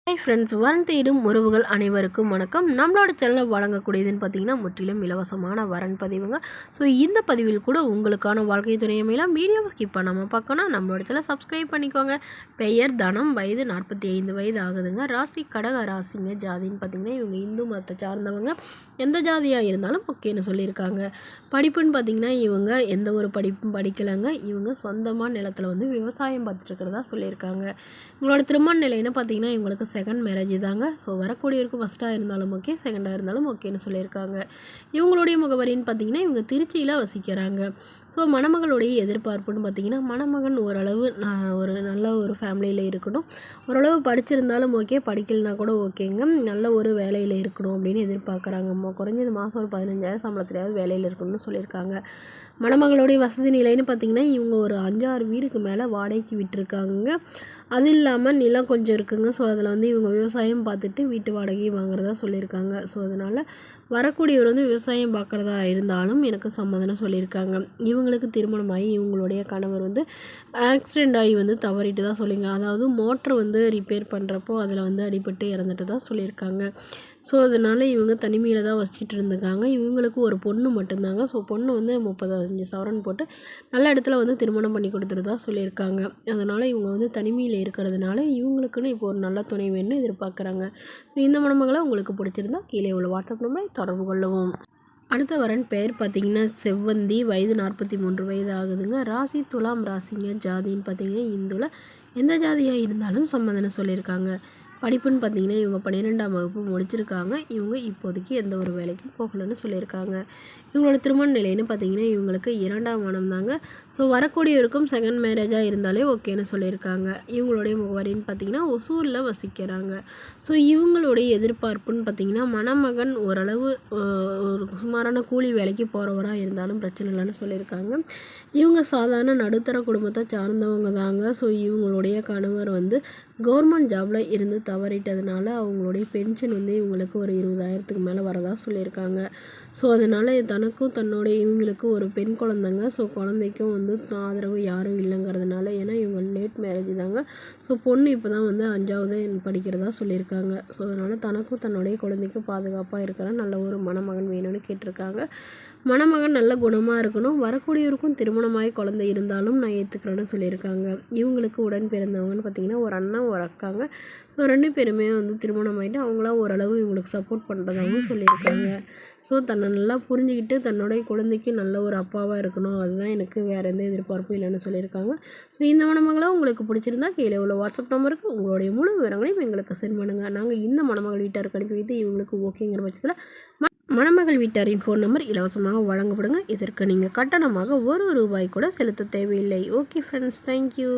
Hi friends, வரன் தேடும் உறவுகள் அனைவருக்கும் வணக்கம். நம்மளோட சேனலில் வழங்கக்கூடியதுன்னு பார்த்தீங்கன்னா முற்றிலும் இலவசமான வரன் பதிவுங்க. ஸோ இந்த பதிவில் கூட உங்களுக்கான வாழ்க்கை துணை அமையலாம். வீடியோவை ஸ்கிப் பண்ணாமல் பார்க்கணும். நம்மளோட சேனலை சப்ஸ்கிரைப் பண்ணிக்கோங்க. பெயர் தனம், வயது 45 வயது ஆகுதுங்க. ராசி கடக ராசிங்க. ஜாதின்னு பார்த்தீங்கன்னா இவங்க இந்து மதத்தை சார்ந்தவங்க. எந்த ஜாதியாக இருந்தாலும் ஓகேன்னு சொல்லியிருக்காங்க. படிப்புன்னு பார்த்தீங்கன்னா இவங்க எந்த ஒரு படிப்பும் படிக்கலைங்க. இவங்க சொந்தமாக நிலத்தில் வந்து விவசாயம் பார்த்துட்டு இருக்கிறதா சொல்லியிருக்காங்க. இவங்களோட திருமண நிலைன்னு பார்த்தீங்கன்னா இவங்களுக்கு செகண்ட் மேரேஜ் தாங்க. ஸோ வரக்கூடியவருக்கு ஃபஸ்ட்டாக இருந்தாலும் ஓகே, செகண்டாக இருந்தாலும் ஓகேன்னு சொல்லியிருக்காங்க. இவங்களுடைய முகவரின்னு பார்த்தீங்கன்னா இவங்க திருச்சியில் வசிக்கிறாங்க. ஸோ மணமகளுடைய எதிர்பார்ப்புன்னு பார்த்தீங்கன்னா மணமகன் ஓரளவு ஒரு நல்ல ஒரு ஃபேமிலியில் இருக்கணும், ஓரளவு படிச்சிருந்தாலும் ஓகே, படிக்கலைனா கூட ஓகேங்க, நல்ல ஒரு வேலையில் இருக்கணும் அப்படின்னு எதிர்பார்க்குறாங்க. குறைஞ்சது மாதம் ஒரு 15,000 சம்பளத்துலையாவது வேலையில் இருக்கணும்னு சொல்லியிருக்காங்க. மணமகளுடைய வசதி நிலைன்னு பார்த்தீங்கன்னா இவங்க ஒரு 5-6 வீடுக்கு மேலே வாடகைக்கு விட்டுருக்காங்க. அது இல்லாமல் நிலம் கொஞ்சம் இருக்குங்க. ஸோ அதில் வந்து இவங்க விவசாயம் பார்த்துட்டு வீட்டு வாடகை வாங்குறதா சொல்லியிருக்காங்க. ஸோ அதனால் வரக்கூடியவர் வந்து விவசாயம் பார்க்குறதா இருந்தாலும் எனக்கு சம்மதம்னு சொல்லியிருக்காங்க. இவங்களுக்கு திருமணமாகி இவங்களுடைய கணவர் வந்து ஆக்சிடெண்ட் ஆகி வந்து தவறிட்டு தான் சொல்லியிருக்காங்க. அதாவது மோட்ரு வந்து ரிப்பேர் பண்ணுறப்போ அதில் வந்து அடிபட்டு இறந்துட்டு தான் சொல்லியிருக்காங்க. ஸோ அதனால் இவங்க தனிமையில் தான் வசிச்சுட்டு இருந்திருக்காங்க. இவங்களுக்கு ஒரு பொண்ணு மட்டும்தாங்க. ஸோ பொண்ணு வந்து 35 சவரன் போட்டு நல்ல இடத்துல வந்து திருமணம் பண்ணி கொடுத்துருதா சொல்லியிருக்காங்க. அதனால் இவங்க வந்து தனிமையில் இருக்கிறதுனால இவங்களுக்குன்னு இப்போ ஒரு நல்ல துணை வேணும்னு எதிர்பார்க்குறாங்க. ஸோ இந்த மணமகளை உங்களுக்கு பிடிச்சிருந்தா கீழே உள்ள வாட்ஸ்அப் நம்பரை தொடர்பு கொள்ளவும். அடுத்த வரன் பெயர் பார்த்திங்கன்னா செவ்வந்தி, வயது 43 வயது ஆகுதுங்க. ராசி துலாம் ராசிங்க. ஜாதின்னு பார்த்தீங்கன்னா இந்துவில் எந்த ஜாதியாக இருந்தாலும் சம்மதம்னு சொல்லியிருக்காங்க. படிப்புன்னு பார்த்தீங்கன்னா இவங்க 12ஆம் வகுப்பு முடிச்சிருக்காங்க. இவங்க இப்போதைக்கு எந்த ஒரு வேலைக்கும் போகலன்னு சொல்லியிருக்காங்க. இவங்களோட திருமண நிலைன்னு பார்த்தீங்கன்னா இவங்களுக்கு 2ஆம் மனம் தாங்க. ஸோ வரக்கூடியவருக்கும் செகண்ட் மேரேஜாக இருந்தாலே ஓகேன்னு சொல்லியிருக்காங்க. இவங்களுடைய முகவரின்னு பார்த்தீங்கன்னா ஒசூரில் வசிக்கிறாங்க. ஸோ இவங்களுடைய எதிர்பார்ப்புன்னு பார்த்தீங்கன்னா மணமகன் ஓரளவு ஒரு சுமாரான கூலி வேலைக்கு போகிறவராக இருந்தாலும் பிரச்சனை இல்லைன்னு சொல்லியிருக்காங்க. இவங்க சாதாரண நடுத்தர குடும்பத்தை சார்ந்தவங்க தாங்க. ஸோ இவங்களுடைய கணவர் வந்து கவர்மெண்ட் ஜாபில் இருந்து தவறிட்டதுனால அவங்களுடைய பென்ஷன் வந்து இவங்களுக்கு ஒரு 20,000க்கு மேலே வரதா சொல்லியிருக்காங்க. ஸோ அதனால் தனக்கும் தன்னுடைய இவங்களுக்கும் ஒரு பெண் குழந்தைங்க. ஸோ குழந்தைக்கும் வந்து ஆதரவு யாரும் இல்லைங்கிறதுனால, ஏன்னா இவங்க லேட் மேரேஜ் தாங்க. ஸோ பொண்ணு இப்போ தான் வந்து 5ஆவது படிக்கிறதா சொல்லியிருக்காங்க. ஸோ அதனால் தனக்கும் தன்னுடைய குழந்தைக்கும் பாதுகாப்பாக இருக்கிற நல்ல ஒரு மணமகன் வேணும்னு கேட்டிருக்காங்க. மணமகன் நல்ல குணமாக இருக்கணும். வரக்கூடியவருக்கும் திருமணமாகி குழந்தை இருந்தாலும் நான் ஏற்றுக்கிறேன்னு சொல்லியிருக்காங்க. இவங்களுக்கு உடன் பிறந்தவங்கன்னு பார்த்தீங்கன்னா ஒரு அண்ணா ஒரு அக்காங்க. ஸோ 2 பேருமே வந்து திருமணம் ஆகிட்டு அவங்களாம் ஓரளவு இவங்களுக்கு சப்போர்ட் பண்ணுறதாகவும் சொல்லியிருக்காங்க. ஸோ தன்னை நல்லா புரிஞ்சுக்கிட்டு தன்னுடைய குழந்தைக்கு நல்ல ஒரு அப்பாவாக இருக்கணும், அதுதான் எனக்கு வேறு எந்த எதிர்பார்ப்பும் இல்லைன்னு சொல்லியிருக்காங்க. ஸோ இந்த மணமகளும் உங்களுக்கு பிடிச்சிருந்தா கீழே உள்ள வாட்ஸ்அப் நம்பருக்கு உங்களுடைய முழு விவரங்களையும் எங்களுக்கு சென்ட் பண்ணுங்கள். நாங்கள் இந்த மணமகள் வீட்டாருக்கு அனுப்பி வைத்து இவங்களுக்கு ஓகேங்கிற பட்சத்தில் மணமகள் வீட்டாரின் ஃபோன் நம்பர் இலவசமாக வழங்கப்படுங்க. இதற்கு நீங்கள் கட்டணமாக ₹1 கூட செலுத்த தேவையில்லை. Okay friends, thank you.